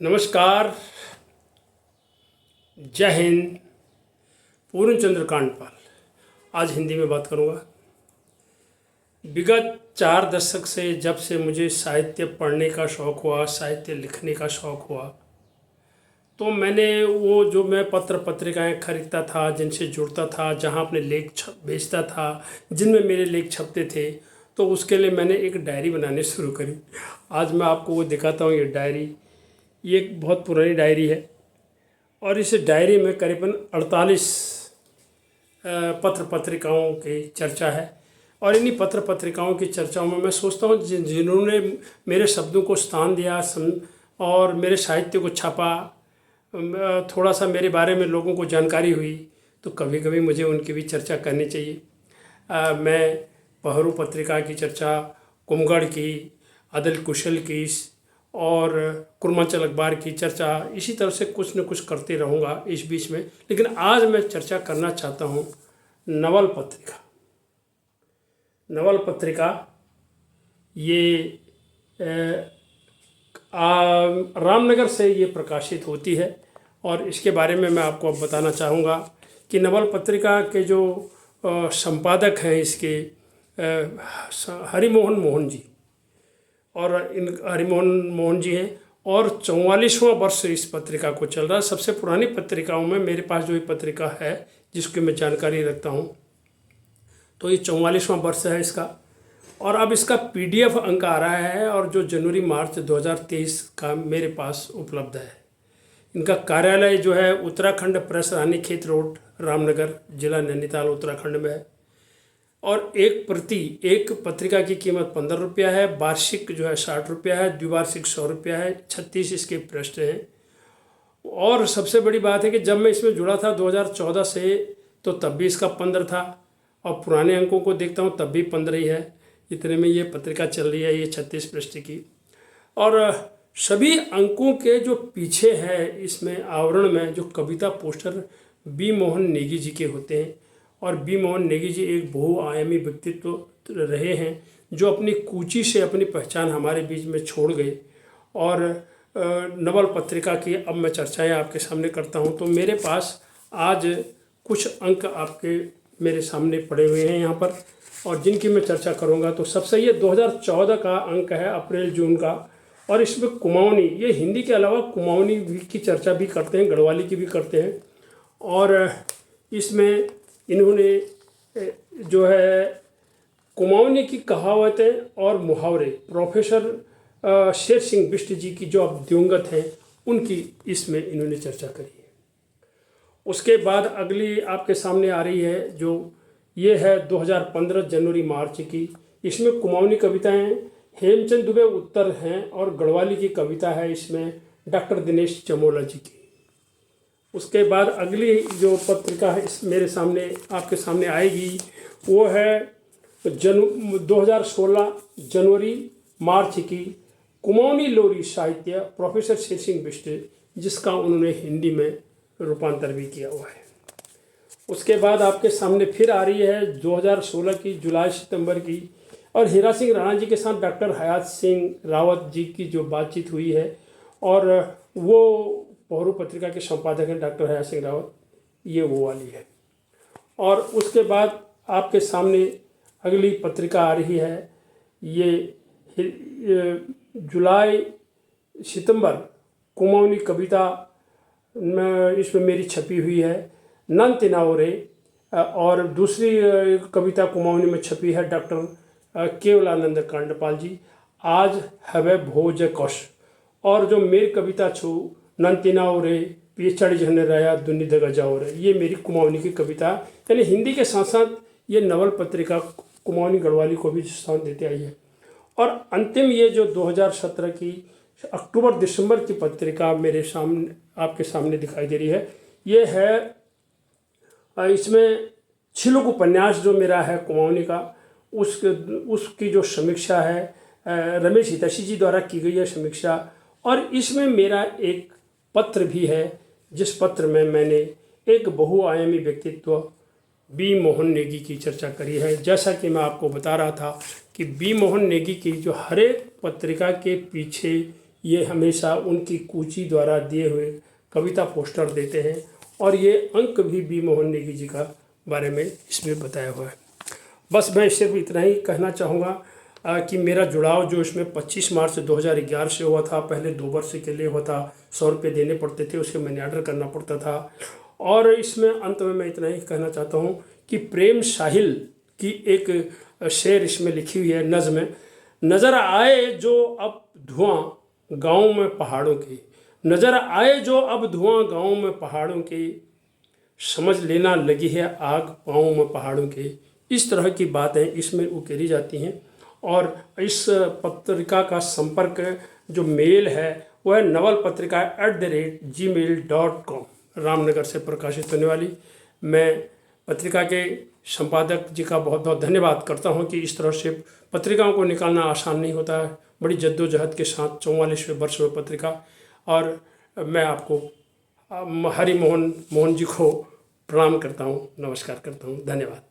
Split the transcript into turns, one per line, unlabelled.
नमस्कार। जय हिंद। पूर्ण चंद्र कांडपाल आज हिंदी में बात करूँगा। विगत 4 दशक से जब से मुझे साहित्य पढ़ने का शौक़ हुआ, साहित्य लिखने का शौक़ हुआ, तो मैंने वो जो मैं पत्र पत्रिकाएं खरीदता था, जिनसे जुड़ता था, जहाँ अपने लेख बेचता था, जिनमें मेरे लेख छपते थे, तो उसके लिए मैंने एक डायरी बनानी शुरू करी। आज मैं आपको वो दिखाता हूँ। ये डायरी, ये एक बहुत पुरानी डायरी है और इस डायरी में करीबन 48 पत्र पत्रिकाओं की चर्चा है। और इन्हीं पत्र पत्रिकाओं की चर्चाओं में मैं सोचता हूँ जिन्होंने मेरे शब्दों को स्थान दिया और मेरे साहित्य को छापा, थोड़ा सा मेरे बारे में लोगों को जानकारी हुई, तो कभी कभी मुझे उनकी भी चर्चा करनी चाहिए। मैं पहरू पत्रिका की चर्चा, कुमगढ़ की, अदल कुशल की और कुर्मांचल अखबार की चर्चा इसी तरह से कुछ न कुछ करते रहूँगा इस बीच में। लेकिन आज मैं चर्चा करना चाहता हूँ नवल पत्रिका। नवल पत्रिका ये रामनगर से ये प्रकाशित होती है और इसके बारे में मैं आपको अब बताना चाहूँगा कि नवल पत्रिका के जो संपादक हैं इसके हरिमोहन मोहन जी, और इन हरिमोहन मोहन जी हैं और 44वां वर्ष इस पत्रिका को चल रहा है। सबसे पुरानी पत्रिकाओं में मेरे पास जो ये पत्रिका है जिसकी मैं जानकारी रखता हूँ, तो ये 44वां वर्ष है इसका। और अब इसका PDF अंक आ रहा है और जो जनवरी मार्च 2023 का मेरे पास उपलब्ध है। इनका कार्यालय जो है उत्तराखंड प्रेस, रानीखेत रोड, रामनगर, जिला नैनीताल, उत्तराखंड में है। और एक पत्रिका की कीमत 15 रुपया है, वार्षिक जो है 60 रुपया है, द्विवार्षिक 100 रुपया है, 36 इसके पृष्ठ हैं। और सबसे बड़ी बात है कि जब मैं इसमें जुड़ा था 2014 से, तो तब भी इसका 15 था और पुराने अंकों को देखता हूँ तब भी 15 ही है। इतने में ये पत्रिका चल रही है, ये 36 पृष्ठ की। और सभी अंकों के जो पीछे है इसमें आवरण में जो कविता पोस्टर बी मोहन नेगी जी के होते हैं। और बी मोहन नेगी जी एक बहुआयामी व्यक्तित्व रहे हैं जो अपनी कूची से अपनी पहचान हमारे बीच में छोड़ गए। और नवल पत्रिका की अब मैं चर्चाएं आपके सामने करता हूं, तो मेरे पास आज कुछ अंक आपके मेरे सामने पड़े हुए हैं यहाँ पर और जिनकी मैं चर्चा करूँगा। तो सबसे ये 2014 का अंक है, अप्रैल जून का, और इसमें कुमाऊनी, ये हिंदी के अलावा कुमाऊनी की चर्चा भी करते हैं, गढ़वाली की भी करते हैं। और इसमें इन्होंने जो है कुमाऊनी की कहावतें और मुहावरे प्रोफेसर शेर सिंह बिष्ट जी की जो अब दिवंगत हैं उनकी इसमें इन्होंने चर्चा करी है। उसके बाद अगली आपके सामने आ रही है जो ये है 2015 जनवरी मार्च की। इसमें कुमाऊनी कविताएं हेमचंद दुबे उत्तर हैं और गढ़वाली की कविता है इसमें डॉक्टर दिनेश चमोला जी की। उसके बाद अगली जो पत्रिका है इस मेरे सामने आपके सामने आएगी वो है 2016 जनवरी मार्च की कुमाऊनी लोरी साहित्य प्रोफेसर शेर सिंह बिष्ट, जिसका उन्होंने हिंदी में रूपांतर भी किया हुआ है। उसके बाद आपके सामने फिर आ रही है 2016 की जुलाई सितंबर की, और हीरा सिंह राणा जी के साथ डॉक्टर हयात सिंह रावत जी की जो बातचीत हुई है, और वो पहरू पत्रिका के संपादक हैं डॉक्टर हयात सिंह रावत, ये वो वाली है। और उसके बाद आपके सामने अगली पत्रिका आ रही है, ये जुलाई सितंबर कुमाऊनी कविता में इसमें मेरी छपी हुई है नन तिनावरे, और दूसरी कविता कुमाऊनी में छपी है डॉक्टर केवलानंद कांडपाल जी, आज हवे भोज कौश। और जो मेरी कविता छू नंतिनाओ रे पिछड़ झने रहा दुनी दगा जाओ रे, ये मेरी कुमाऊनी की कविता, यानी हिंदी के साथ साथ ये नवल पत्रिका कुमाऊनी गढ़वाली को भी स्थान देते आई है। और अंतिम ये जो 2017 की अक्टूबर दिसंबर की पत्रिका मेरे सामने आपके सामने दिखाई दे रही है, ये है इसमें छिलुक उपन्यास जो मेरा है कुमाऊनी का, उसकी जो समीक्षा है रमेश हितैषी जी द्वारा की गई है समीक्षा। और इसमें मेरा एक पत्र भी है जिस पत्र में मैंने एक बहुआयामी व्यक्तित्व बी मोहन नेगी की चर्चा करी है। जैसा कि मैं आपको बता रहा था कि बी मोहन नेगी की जो हर एक पत्रिका के पीछे ये हमेशा उनकी कूची द्वारा दिए हुए कविता पोस्टर देते हैं और ये अंक भी बी मोहन नेगी जी का बारे में इसमें बताया हुआ है। बस मैं सिर्फ इतना ही कहना चाहूँगा कि मेरा जुड़ाव जो इसमें 25 मार्च 2011 से हुआ था। पहले 2 वर्ष के लिए हुआ था, 100 रुपये देने पड़ते थे, उसके मनी ऑर्डर करना पड़ता था। और इसमें अंत में मैं इतना ही कहना चाहता हूँ कि प्रेम साहिल की एक शेर इसमें लिखी हुई है नज़्म, नज़र आए जो अब धुआं गाँव में पहाड़ों की, नज़र आए जो अब धुआं गाँव में पहाड़ों की, समझ लेना लगी है आग पाँव में पहाड़ों के। इस तरह की बातें इसमें उकेरी जाती हैं। और इस पत्रिका का संपर्क जो मेल है वह नवल पत्रिका @gmail.com रामनगर से प्रकाशित होने वाली। मैं पत्रिका के संपादक जी का बहुत बहुत धन्यवाद करता हूं कि इस तरह से पत्रिकाओं को निकालना आसान नहीं होता है। बड़ी जद्दोजहद के साथ 44वें वर्ष में पत्रिका। और मैं आपको हरि मोहन जी को प्रणाम करता हूं, नमस्कार करता हूं, धन्यवाद।